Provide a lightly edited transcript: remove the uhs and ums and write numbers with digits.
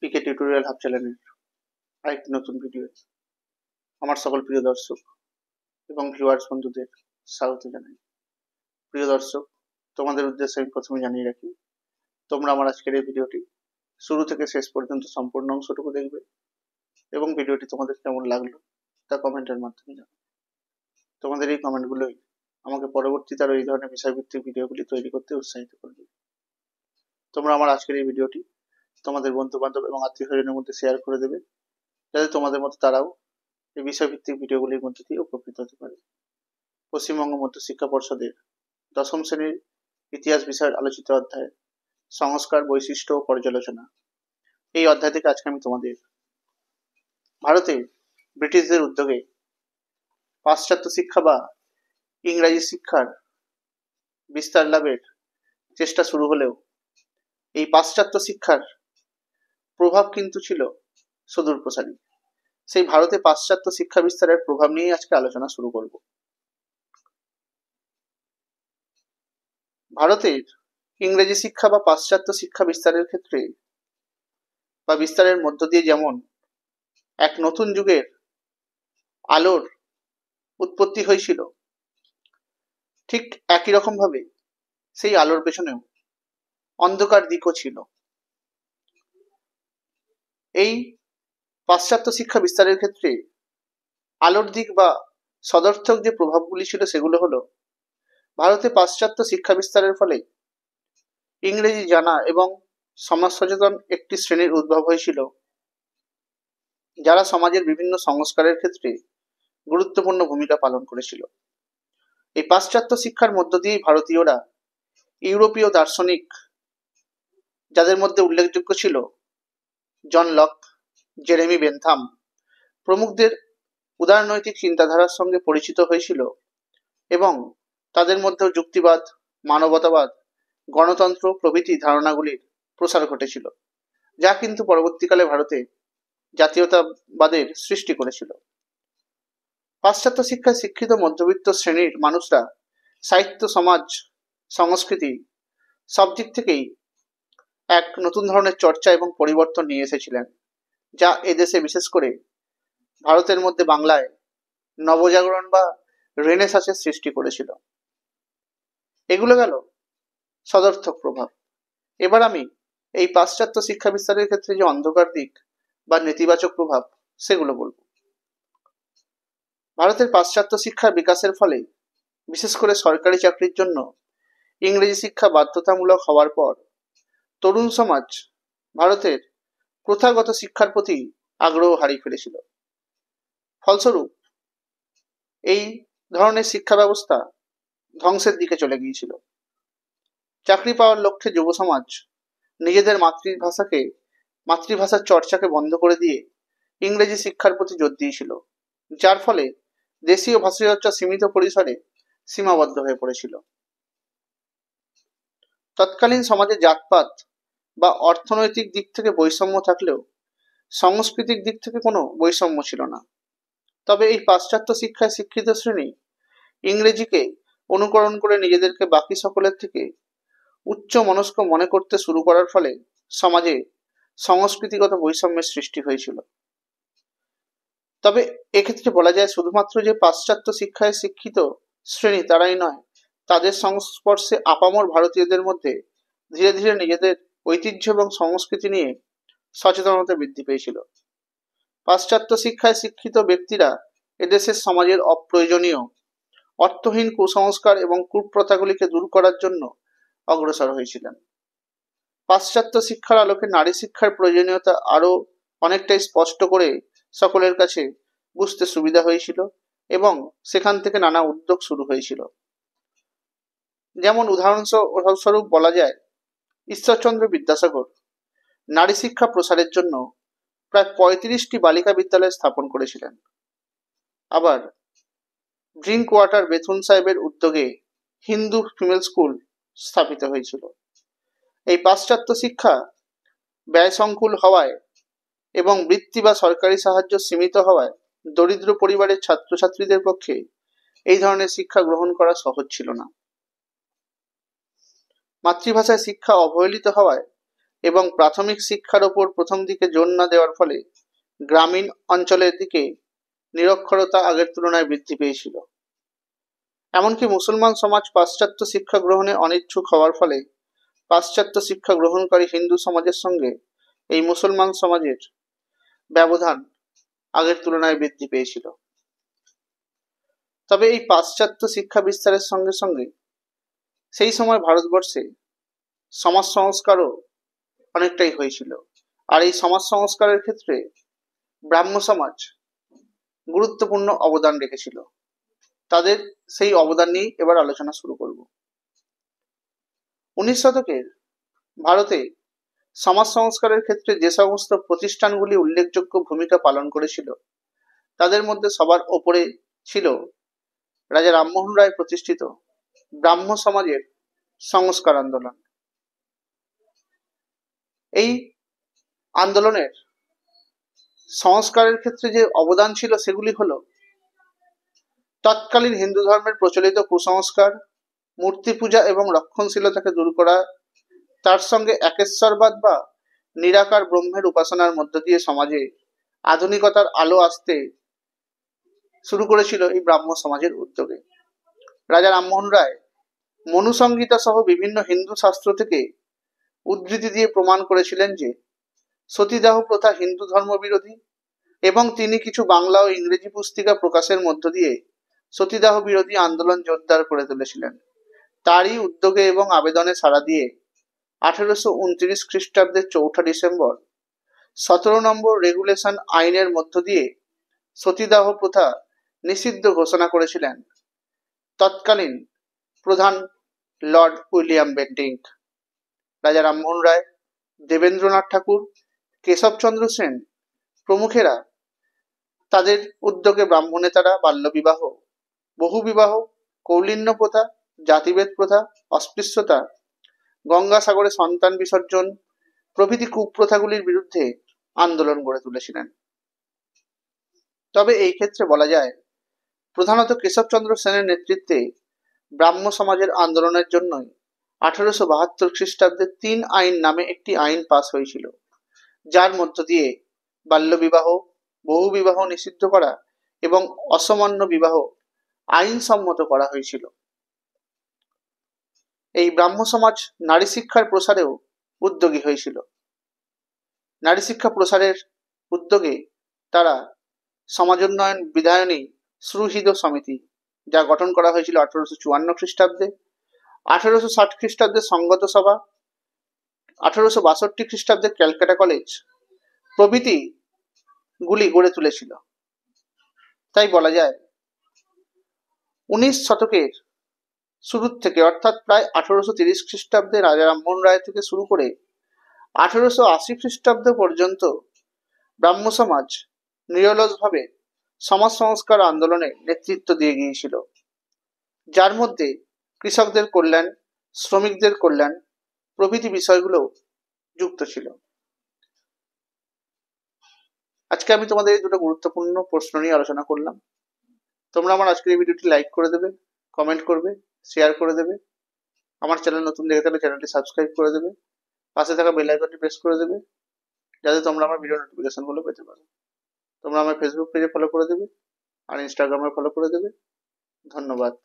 পিকে tutorial hub চ্যানেলের আরেকটি নতুন ভিডিও আমার সকল প্রিয় দর্শক এবং ভিউয়ার্স বন্ধুদের স্বাগত জানাই। প্রিয় দর্শক, তোমাদের উদ্দেশ্যে আমি প্রথমে জানিয়ে রাখি, তোমরা আমার আজকের এই ভিডিওটি শুরু থেকে শেষ পর্যন্ত সম্পূর্ণ অংশটুকু দেখবে এবং ভিডিওটি তোমাদের কেমন লাগলো তা কমেন্টের মাধ্যমে জানাবে। তোমাদের এই কমেন্টগুলোই আমাকে পরবর্তীতে আরো এই ধরনের বিষয়ভিত্তিক ভিডিওগুলি তৈরি করতে উৎসাহিত করবে। তোমরা আমার আজকের এই ভিডিওটি তোমাদের বন্ধু বান্ধব এবং আত্মীয় স্বজনের মধ্যে শেয়ার করে দেবে, যাতে তোমাদের মতো তারাও এই বিষয়ভিত্তিক ভিডিওগুলির মধ্যে দিয়ে উপকৃত হতে পারে। পশ্চিমবঙ্গ মধ্য শিক্ষা পর্ষদের দশম শ্রেণীর ইতিহাস বিষয়ের আলোচিত অধ্যায় সংস্কার, বৈশিষ্ট্য ও পর্যালোচনা, এই অধ্যায় থেকে আজকে আমি তোমাদের ভারতে ব্রিটিশদের উদ্যোগে পাশ্চাত্য শিক্ষা বা ইংরাজি শিক্ষার বিস্তার লাভের চেষ্টা শুরু হলেও এই পাশ্চাত্য শিক্ষার প্রভাব কিন্তু ছিল সুদূর প্রসারী। সেই ভারতে পাশ্চাত্য শিক্ষা বিস্তারের প্রভাব নিয়ে আজকে আলোচনা শুরু করব। ভারতের ইংরেজি শিক্ষা বা পাশ্চাত্য শিক্ষা বিস্তারের ক্ষেত্রে বা বিস্তারের মধ্য দিয়ে যেমন এক নতুন যুগের আলোর উৎপত্তি হয়েছিল, ঠিক একই রকম ভাবে সেই আলোর পেছনেও অন্ধকার দিকও ছিল। এই পাশ্চাত্য শিক্ষা বিস্তারের ক্ষেত্রে আলোর দিক বা সদর্থক যে প্রভাবগুলি ছিল সেগুলো হলো, ভারতে পাশ্চাত্য শিক্ষা বিস্তারের ফলে ইংরেজি জানা এবং সমাজ সচেতন একটি শ্রেণীর উদ্ভব হয়েছিল, যারা সমাজের বিভিন্ন সংস্কারের ক্ষেত্রে গুরুত্বপূর্ণ ভূমিকা পালন করেছিল। এই পাশ্চাত্য শিক্ষার মধ্য দিয়েই ভারতীয়রা ইউরোপীয় দার্শনিক, যাদের মধ্যে উল্লেখযোগ্য ছিল জন লক, জেরেমি বেন্থাম প্রমুখদের উদারনৈতিক চিন্তাধারার সঙ্গে পরিচিত হয়েছিল এবং তাদের মধ্যেও যুক্তিবাদ, মানবতাবাদ, গণতন্ত্র প্রভৃতি ধারণাগুলির প্রসার ঘটেছিল, যা কিন্তু পরবর্তীকালে ভারতে জাতীয়তাবাদের সৃষ্টি করেছিল। পাশ্চাত্য শিক্ষায় শিক্ষিত মধ্যবিত্ত শ্রেণীর মানুষরা সাহিত্য, সমাজ, সংস্কৃতি সব দিক থেকেই এক নতুন ধরনের চর্চা এবং পরিবর্তন নিয়ে এসেছিলেন, যা এদেশে বিশেষ করে ভারতের মধ্যে বাংলায় নবজাগরণ বা রেনেসাঁসের সৃষ্টি করেছিল। এগুলো গেল সদর্থক প্রভাব। এবার আমি এই পাশ্চাত্য শিক্ষা বিস্তারের ক্ষেত্রে যে অন্ধকার দিক বা নেতিবাচক প্রভাব সেগুলো বলবো। ভারতের পাশ্চাত্য শিক্ষার বিকাশের ফলে বিশেষ করে সরকারি চাকরির জন্য ইংরেজি শিক্ষা বাধ্যতামূলক হওয়ার পর তরুণ সমাজ ভারতের প্রথাগত শিক্ষার প্রতি আগ্রহ হারিয়ে ফেলেছিল। ফলস্বরূপ এই ধরনের শিক্ষা ব্যবস্থা ধ্বংসের দিকে চলে গিয়েছিল। চাকরি পাওয়ার লক্ষ্যে যুব সমাজ নিজেদের মাতৃভাষার চর্চাকে বন্ধ করে দিয়ে ইংরেজি শিক্ষার প্রতি জোর দিয়েছিল, যার ফলে দেশীয় ভাষা চর্চা সীমিত পরিসরে সীমাবদ্ধ হয়ে পড়েছিল। তৎকালীন সমাজে জাতপাত বা অর্থনৈতিক দিক থেকে বৈষম্য থাকলেও সাংস্কৃতিক দিক থেকে কোনো বৈষম্য ছিল না। তবে এই পাশ্চাত্য শিক্ষায় শিক্ষিত শ্রেণী ইংরেজিকে অনুকরণ করে নিজেদেরকে বাকি সকলের থেকে উচ্চ মনস্ক মনে করতে শুরু করার ফলে সমাজে সংস্কৃতিগত বৈষম্যের সৃষ্টি হয়েছিল। তবে এক্ষেত্রে বলা যায়, শুধুমাত্র যে পাশ্চাত্য শিক্ষায় শিক্ষিত শ্রেণী তারাই নয়, তাদের সংস্পর্শে আপামর ভারতীয়দের মধ্যে ধীরে ধীরে নিজেদের ঐতিহ্য এবং সংস্কৃতি নিয়ে সচেতনতা বৃদ্ধি পেয়েছিল। পাশ্চাত্য শিক্ষায় শিক্ষিত ব্যক্তিরা এদেশের সমাজের অপ্রয়োজনীয়, অর্থহীন কুসংস্কার এবং কুপ্রথাগুলিকে দূর করার জন্য অগ্রসর হয়েছিলেন। পাশ্চাত্য শিক্ষার আলোকে নারী শিক্ষার প্রয়োজনীয়তা আরো অনেকটাই স্পষ্ট করে সকলের কাছে বুঝতে সুবিধা হয়েছিল এবং সেখান থেকে নানা উদ্যোগ শুরু হয়েছিল। যেমন উদাহরণস্বরূপ বলা যায়, ঈশ্বরচন্দ্র বিদ্যাসাগর নারী শিক্ষা প্রসারের জন্য প্রায় 35টি বালিকা বিদ্যালয় স্থাপন করেছিলেন। আবার ড্রিঙ্ক ওয়াটার বেথুন সাহেবের উদ্যোগে হিন্দু ফিমেল স্কুল স্থাপিত হয়েছিল। এই পাশ্চাত্য শিক্ষা ব্যয়সংকুল হওয়ায় এবং বৃত্তি বা সরকারি সাহায্য সীমিত হওয়ায় দরিদ্র পরিবারের ছাত্রছাত্রীদের পক্ষে এই ধরনের শিক্ষা গ্রহণ করা সহজ ছিল না। মাতৃভাষায় শিক্ষা অবহেলিত হওয়ায় এবং প্রাথমিক শিক্ষার ওপর প্রথম দিকে জোর না দেওয়ার ফলে গ্রামীণ অঞ্চলের দিকে নিরক্ষরতা আগের তুলনায় বৃদ্ধি পেয়েছিল। এমনকি মুসলমান সমাজ পাশ্চাত্য শিক্ষা গ্রহণে অনিচ্ছুক হওয়ার ফলে পাশ্চাত্য শিক্ষা গ্রহণকারী হিন্দু সমাজের সঙ্গে এই মুসলমান সমাজের ব্যবধান আগের তুলনায় বৃদ্ধি পেয়েছিল। তবে এই পাশ্চাত্য শিক্ষা বিস্তারের সঙ্গে সঙ্গে সেই সময় ভারতবর্ষে সমাজ সংস্কারও অনেকটাই হয়েছিল। আর এই সমাজ সংস্কারের ক্ষেত্রে ব্রাহ্ম সমাজ গুরুত্বপূর্ণ অবদান রেখেছিল। তাদের সেই অবদান নিয়ে এবার আলোচনা শুরু করব। 19 শতকের ভারতে সমাজ সংস্কারের ক্ষেত্রে যে সমস্ত প্রতিষ্ঠানগুলি উল্লেখযোগ্য ভূমিকা পালন করেছিল তাদের মধ্যে সবার ওপরে ছিল রাজা রামমোহন রায় প্রতিষ্ঠিত ব্রাহ্ম সমাজের সংস্কার আন্দোলন। এই আন্দোলনের সংস্কারের ক্ষেত্রে যে অবদান ছিল সেগুলি হলো তৎকালীন হিন্দু ধর্মের প্রচলিত কুসংস্কার, মূর্তি পূজা এবং রক্ষণশীলতাকে দূর করা, তার সঙ্গে একেশ্বরবাদ বা নিরাকার ব্রহ্মের উপাসনার মধ্য দিয়ে সমাজে আধুনিকতার আলো আসতে শুরু করেছিল এই ব্রাহ্ম সমাজের উদ্যোগে। রাজা রামমোহন রায় মনুসংহিতা সহ বিভিন্ন হিন্দু শাস্ত্র থেকে উদ্ধৃতি দিয়ে প্রমাণ করেছিলেন যে সতীদাহ প্রথা হিন্দু ধর্ম বিরোধী এবং তিনি কিছু বাংলা ও ইংরেজি পুস্তিকা প্রকাশের মধ্য দিয়ে সতীদাহ বিরোধী আন্দোলন জোরদার করে তুলেছিলেন। তারই উদ্যোগে এবং আবেদনে সাড়া দিয়ে 1829 খ্রিস্টাব্দের 4 ডিসেম্বর 17 নম্বর রেগুলেশন আইনের মধ্য দিয়ে সতীদাহ প্রথা নিষিদ্ধ ঘোষণা করেছিলেন তৎকালীন প্রধান লর্ড উইলিয়াম বেন্টিঙ্ক। রাজা রামমোহন রায়, দেবেন্দ্রনাথ ঠাকুর, কেশবচন্দ্র সেন প্রমুখেরা তাদের উদ্যোগে ব্রাহ্ম নেতারা বাল্যবিবাহ, বহুবিবাহ, কৌলিন্য প্রথা, জাতিভেদ প্রথা, অস্পৃশ্যতা, গঙ্গাসাগরে সন্তান বিসর্জন প্রভৃতি কুপ্রথাগুলির বিরুদ্ধে আন্দোলন গড়ে তুলেছিলেন। তবে এই ক্ষেত্রে বলা যায় প্রধানত কেশবচন্দ্র সেনের নেতৃত্বে ব্রাহ্ম সমাজের আন্দোলনের জন্যই 1872 খ্রিস্টাব্দে 3 আইন নামে একটি আইন পাস হয়েছিল, যার মধ্য দিয়ে বাল্যবিবাহ, বহুবিবাহ নিষিদ্ধ করা এবং অসমান্য বিবাহ আইনসম্মত করা হয়েছিল। এই ব্রাহ্ম সমাজ নারী শিক্ষার প্রসারেও উদ্যোগী হয়েছিল। নারী শিক্ষা প্রসারের উদ্যোগে তারা সমাজোন্নয়ন বিধায়নী সুহৃদ সমিতি, যা গঠন করা হয়েছিল 1854 খ্রিস্টাব্দে, 1860 খ্রিস্টাব্দে সঙ্গত সভা, 1862 খ্রিস্টাব্দে ক্যালকাটা কলেজ প্রভৃতি গুলি গড়ে তুলেছিল। তাই বলা যায় 19 শতকের শুরুর থেকে অর্থাৎ প্রায় 1830 খ্রিস্টাব্দে রাজা রামমোহন রায় থেকে শুরু করে 1880 খ্রিস্টাব্দ পর্যন্ত ব্রাহ্ম সমাজ নিরলসভাবে সমাজ সংস্কার আন্দোলনে নেতৃত্ব দিয়ে গিয়েছিল, যার মধ্যে কৃষকদের কল্যাণ, শ্রমিকদের কল্যাণ প্রভৃতি বিষয়গুলো যুক্ত ছিল। আজকে আমি তোমাদের এই দুটো গুরুত্বপূর্ণ প্রশ্ন নিয়ে আলোচনা করলাম। তোমরা আমার আজকের এই ভিডিওটি লাইক করে দেবে, কমেন্ট করবে, শেয়ার করে দেবে। আমার চ্যানেল নতুন দেখে থাকলে চ্যানেলটি সাবস্ক্রাইব করে দেবে, পাশে থাকা বেল আইকনটি প্রেস করে দেবে যাতে তোমরা আমার ভিডিও নোটিফিকেশনগুলো পেতে পারো। তোমরা আমার ফেসবুক পেজে ফলো করে দেবে আর ইনস্টাগ্রামে ফলো করে দেবে। ধন্যবাদ।